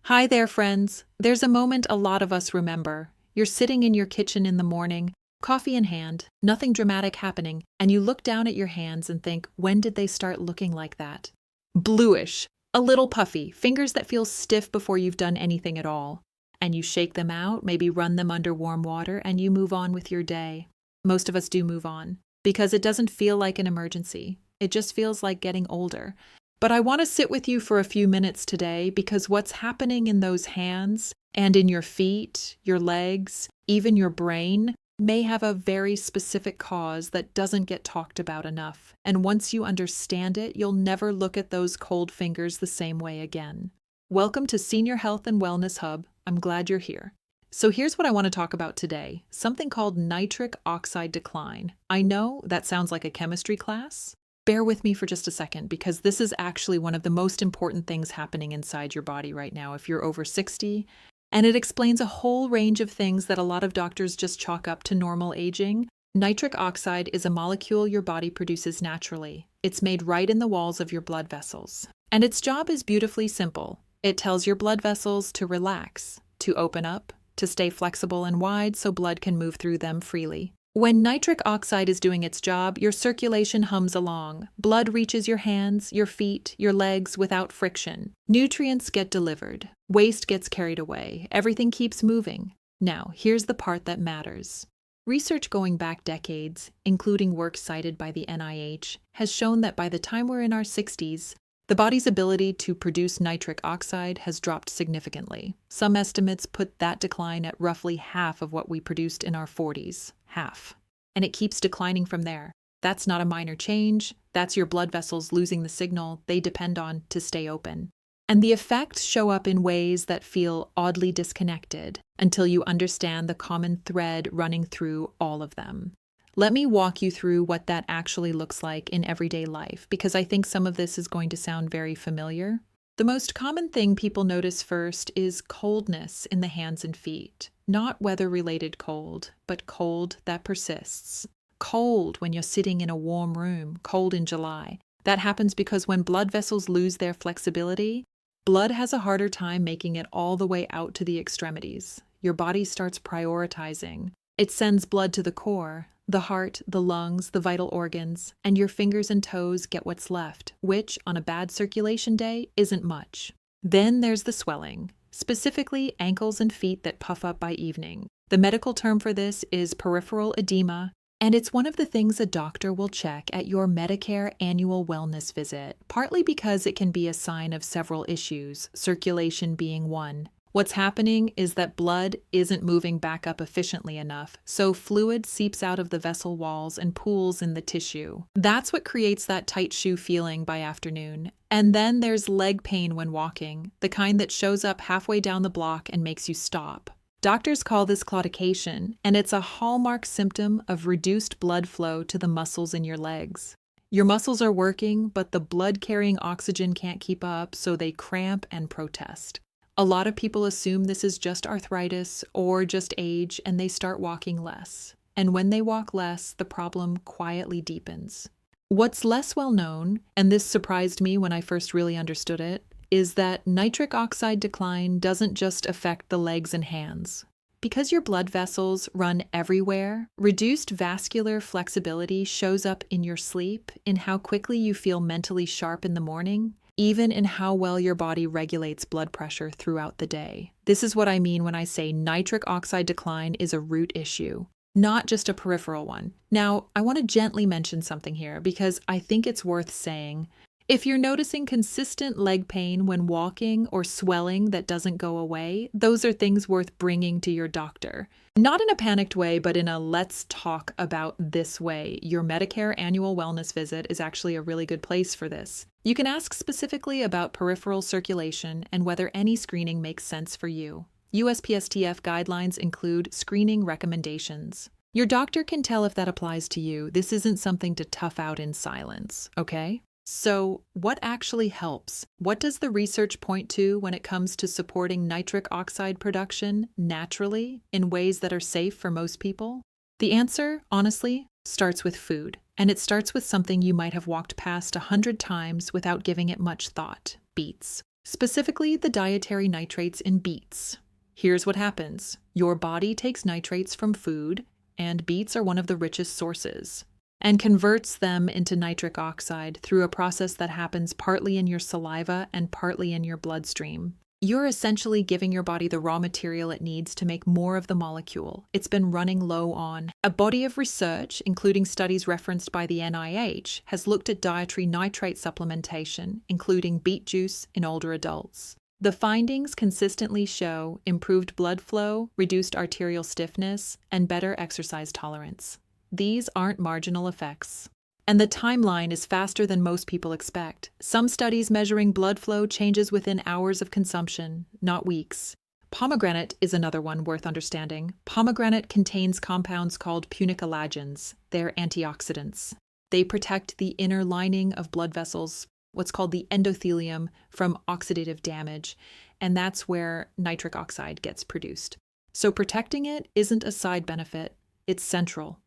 Hi there, friends. There's a moment a lot of us remember. You're sitting in your kitchen in the morning, coffee in hand, nothing dramatic happening, and you look down at your hands and think, when did they start looking like that? Bluish, a little puffy, fingers that feel stiff before you've done anything at all. And you shake them out, maybe run them under warm water, and you move on with your day. Most of us do move on, because it doesn't feel like an emergency. It just feels like getting older. But I want to sit with you for a few minutes today because what's happening in those hands and in your feet, your legs, even your brain may have a very specific cause that doesn't get talked about enough. And once you understand it, you'll never look at those cold fingers the same way again. Welcome to Senior Health and Wellness Hub. I'm glad you're here. So here's what I want to talk about today, something called nitric oxide decline. I know that sounds like a chemistry class. Bear with me for just a second because this is actually one of the most important things happening inside your body right now if you're over 60, and it explains a whole range of things that a lot of doctors just chalk up to normal aging. Nitric oxide is a molecule your body produces naturally. It's made right in the walls of your blood vessels. And its job is beautifully simple. It tells your blood vessels to relax, to open up, to stay flexible and wide so blood can move through them freely. When nitric oxide is doing its job, your circulation hums along. Blood reaches your hands, your feet, your legs without friction. Nutrients get delivered. Waste gets carried away. Everything keeps moving. Now, here's the part that matters. Research going back decades, including work cited by the NIH, has shown that by the time we're in our 60s, the body's ability to produce nitric oxide has dropped significantly. Some estimates put that decline at roughly half of what we produced in our 40s. Half. And it keeps declining from there. That's not a minor change. That's your blood vessels losing the signal they depend on to stay open. And the effects show up in ways that feel oddly disconnected until you understand the common thread running through all of them. Let me walk you through what that actually looks like in everyday life, because I think some of this is going to sound very familiar. The most common thing people notice first is coldness in the hands and feet. Not weather-related cold, but cold that persists. Cold when you're sitting in a warm room, cold in July. That happens because when blood vessels lose their flexibility, blood has a harder time making it all the way out to the extremities. Your body starts prioritizing. It sends blood to the core, the heart, the lungs, the vital organs, and your fingers and toes get what's left, which, on a bad circulation day, isn't much. Then there's the swelling, specifically ankles and feet that puff up by evening. The medical term for this is peripheral edema, and it's one of the things a doctor will check at your Medicare annual wellness visit, partly because it can be a sign of several issues, circulation being one. What's happening is that blood isn't moving back up efficiently enough, so fluid seeps out of the vessel walls and pools in the tissue. That's what creates that tight shoe feeling by afternoon. And then there's leg pain when walking, the kind that shows up halfway down the block and makes you stop. Doctors call this claudication, and it's a hallmark symptom of reduced blood flow to the muscles in your legs. Your muscles are working, but the blood-carrying oxygen can't keep up, so they cramp and protest. A lot of people assume this is just arthritis or just age, and they start walking less. And when they walk less, the problem quietly deepens. What's less well known, and this surprised me when I first really understood it, is that nitric oxide decline doesn't just affect the legs and hands. Because your blood vessels run everywhere, reduced vascular flexibility shows up in your sleep, in how quickly you feel mentally sharp in the morning, even in how well your body regulates blood pressure throughout the day. This is what I mean when I say nitric oxide decline is a root issue, not just a peripheral one. Now, I want to gently mention something here because I think it's worth saying. If you're noticing consistent leg pain when walking or swelling that doesn't go away, those are things worth bringing to your doctor. Not in a panicked way, but in a let's talk about this way. Your Medicare annual wellness visit is actually a really good place for this. You can ask specifically about peripheral circulation and whether any screening makes sense for you. USPSTF guidelines include screening recommendations. Your doctor can tell if that applies to you. This isn't something to tough out in silence, okay? So, what actually helps? What does the research point to when it comes to supporting nitric oxide production naturally in ways that are safe for most people? The answer, honestly, starts with food. And it starts with something you might have walked past 100 times without giving it much thought: beets. specifically the dietary nitrates in beets. Here's what happens. Your body takes nitrates from food, and beets are one of the richest sources, and converts them into nitric oxide through a process that happens partly in your saliva and partly in your bloodstream. You're essentially giving your body the raw material it needs to make more of the molecule it's been running low on. A body of research, including studies referenced by the NIH, has looked at dietary nitrate supplementation, including beet juice in older adults. The findings consistently show improved blood flow, reduced arterial stiffness, and better exercise tolerance. These aren't marginal effects. And the timeline is faster than most people expect. Some studies measuring blood flow changes within hours of consumption, not weeks. Pomegranate is another one worth understanding. Pomegranate contains compounds called punicolagens. They're antioxidants. They protect the inner lining of blood vessels, what's called the endothelium, from oxidative damage, and that's where nitric oxide gets produced. So protecting it isn't a side benefit, it's central.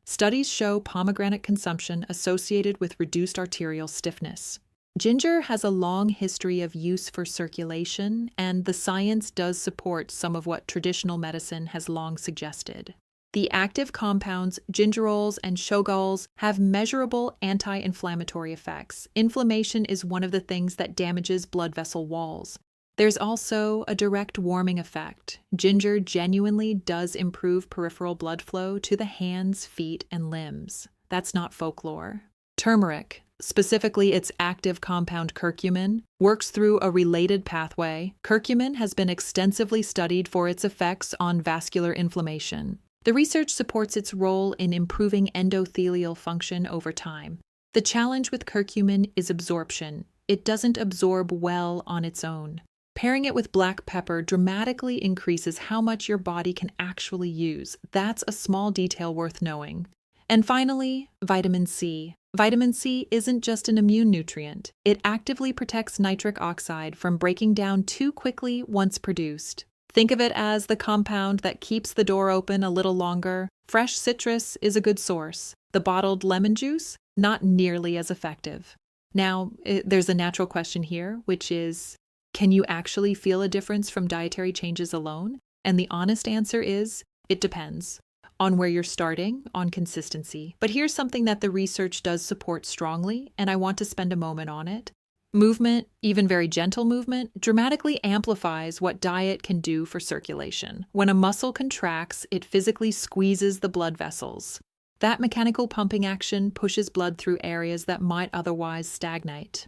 Studies show pomegranate consumption associated with reduced arterial stiffness. Ginger has a long history of use for circulation, and the science does support some of what traditional medicine has long suggested. The active compounds, gingerols and shogaols, have measurable anti-inflammatory effects. Inflammation is one of the things that damages blood vessel walls. There's also a direct warming effect. Ginger genuinely does improve peripheral blood flow to the hands, feet, and limbs. That's not folklore. Turmeric, specifically its active compound curcumin, works through a related pathway. Curcumin has been extensively studied for its effects on vascular inflammation. The research supports its role in improving endothelial function over time. The challenge with curcumin is absorption. It doesn't absorb well on its own. Pairing it with black pepper dramatically increases how much your body can actually use. That's a small detail worth knowing. And finally, vitamin C. Vitamin C isn't just an immune nutrient. It actively protects nitric oxide from breaking down too quickly once produced. Think of it as the compound that keeps the door open a little longer. Fresh citrus is a good source. The bottled lemon juice, not nearly as effective. Now, there's a natural question here, which is, can you actually feel a difference from dietary changes alone? And the honest answer is, it depends on where you're starting, on consistency. But here's something that the research does support strongly, and I want to spend a moment on it. Movement, even very gentle movement, dramatically amplifies what diet can do for circulation. When a muscle contracts, it physically squeezes the blood vessels. That mechanical pumping action pushes blood through areas that might otherwise stagnate.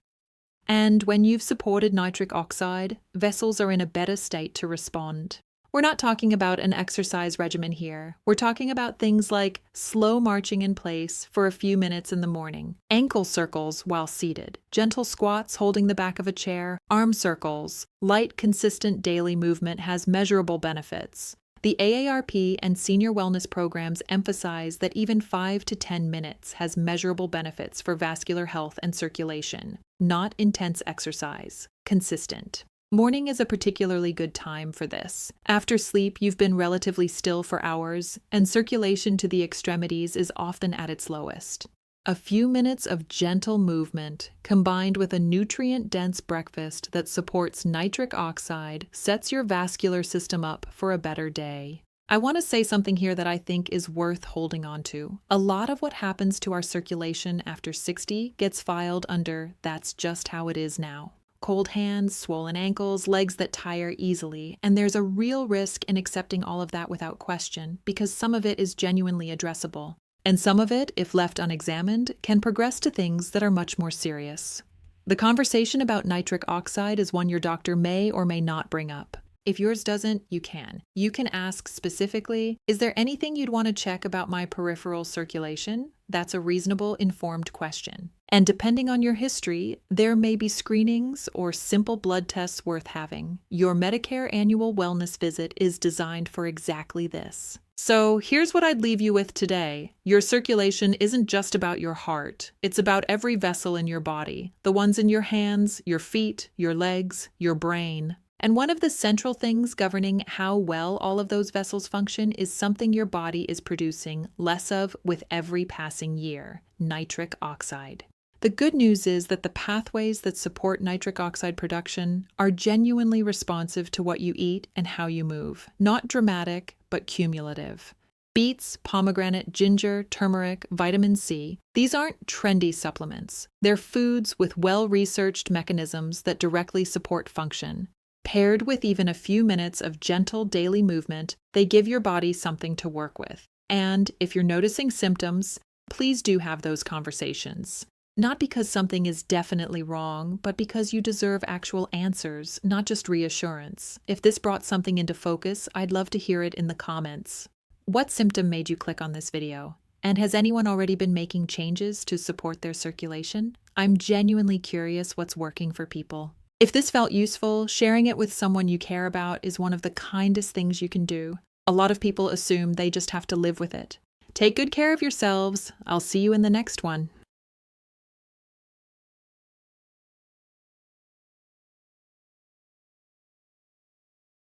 And when you've supported nitric oxide, vessels are in a better state to respond. We're not talking about an exercise regimen here. We're talking about things like slow marching in place for a few minutes in the morning, ankle circles while seated, gentle squats holding the back of a chair, arm circles. Light, consistent daily movement has measurable benefits. The AARP and senior wellness programs emphasize that even 5 to 10 minutes has measurable benefits for vascular health and circulation, not intense exercise, consistent. Morning is a particularly good time for this. After sleep, you've been relatively still for hours, and circulation to the extremities is often at its lowest. A few minutes of gentle movement, combined with a nutrient-dense breakfast that supports nitric oxide, sets your vascular system up for a better day. I want to say something here that I think is worth holding on to. A lot of what happens to our circulation after 60 gets filed under "that's just how it is now." Cold hands, swollen ankles, legs that tire easily, and there's a real risk in accepting all of that without question, because some of it is genuinely addressable. And some of it, if left unexamined, can progress to things that are much more serious. The conversation about nitric oxide is one your doctor may or may not bring up. If yours doesn't, you can. You can ask specifically, is there anything you'd want to check about my peripheral circulation? That's a reasonable, informed question. And depending on your history, there may be screenings or simple blood tests worth having. Your Medicare annual wellness visit is designed for exactly this. So here's what I'd leave you with today. Your circulation isn't just about your heart. It's about every vessel in your body, the ones in your hands, your feet, your legs, your brain. And one of the central things governing how well all of those vessels function is something your body is producing less of with every passing year: nitric oxide. The good news is that the pathways that support nitric oxide production are genuinely responsive to what you eat and how you move, not dramatic, but cumulative. Beets, pomegranate, ginger, turmeric, vitamin C, these aren't trendy supplements. They're foods with well-researched mechanisms that directly support function. Paired with even a few minutes of gentle daily movement, they give your body something to work with. And if you're noticing symptoms, please do have those conversations. Not because something is definitely wrong, but because you deserve actual answers, not just reassurance. If this brought something into focus, I'd love to hear it in the comments. What symptom made you click on this video? And has anyone already been making changes to support their circulation? I'm genuinely curious what's working for people. If this felt useful, sharing it with someone you care about is one of the kindest things you can do. A lot of people assume they just have to live with it. Take good care of yourselves. I'll see you in the next one.